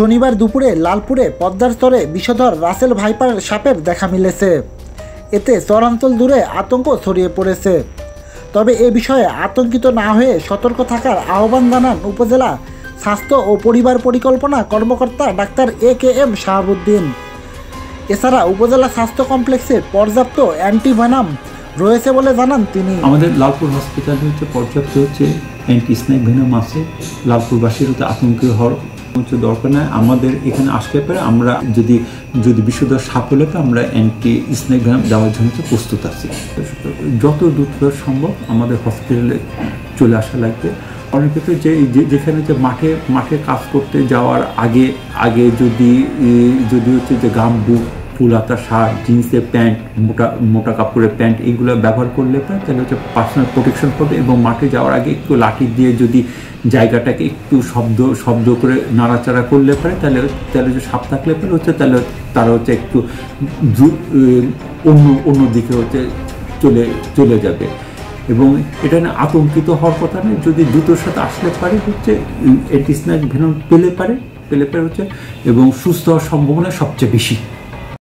শনিবার দুপুরে লালপুরে পদ্মার স্তরে বিষধর রাসেল ভাইপার সাপের দেখা মিলেছে। এতে চরাঞ্চল জুড়ে আতঙ্ক ছড়িয়ে পড়েছে। তবে এ বিষয়ে আতঙ্কিত না হয়ে সতর্ক থাকার আহ্বান জানান উপজেলা স্বাস্থ্য ও পরিবার পরিকল্পনা কর্মকর্তা ডাক্তার AKM শাহাবুদ্দিন। এছাড়া উপজেলা স্বাস্থ্য কমপ্লেক্সে পর্যাপ্ত অ্যান্টিভেনাম রয়েছে বলে জানান তিনি। আমাদের লালপুর হসপিটালে পর্যাপ্ত অ্যান্টি স্নেক ভেনাম আছে। লালপুরবাসীর আতঙ্কিত হওয়ার দরকার নাই। আমাদের এখানে আসলে পরে আমরা যদি বিষধর সাপ হলে তো আমরা অ্যান্টি স্নেক ভেনাম দেওয়ার জন্য প্রস্তুত আছি। যত দ্রুত সম্ভব আমাদের হসপিটালে চলে আসা লাগবে। অনেক ক্ষেত্রে যেখানে মাঠে কাজ করতে যাওয়ার আগে যদি হচ্ছে যে গামবুট, ফুলাতা শার্ট, জিন্সের প্যান্ট, মোটা কাপড়ের প্যান্ট এইগুলো ব্যবহার করলে পরে তাহলে হচ্ছে পার্সোনাল প্রোটেকশন করবে। এবং মাঠে যাওয়ার আগে একটু লাঠি দিয়ে যদি জায়গাটাকে একটু শব্দ করে নাড়াচাড়া করলে পরে তাহলে যে সাপ থাকলে পরে হচ্ছে তাহলে তারা হচ্ছে একটু অন্য দিকে হচ্ছে চলে যাবে। এবং এটা না আতঙ্কিত হওয়ার কথা নয়। যদি দ্রুতর সাথে আসলে পারে হচ্ছে অ্যান্টি স্নেক ভেনাম পেলে পারে হচ্ছে এবং সুস্থ হওয়ার সম্ভাবনা সবচেয়ে বেশি।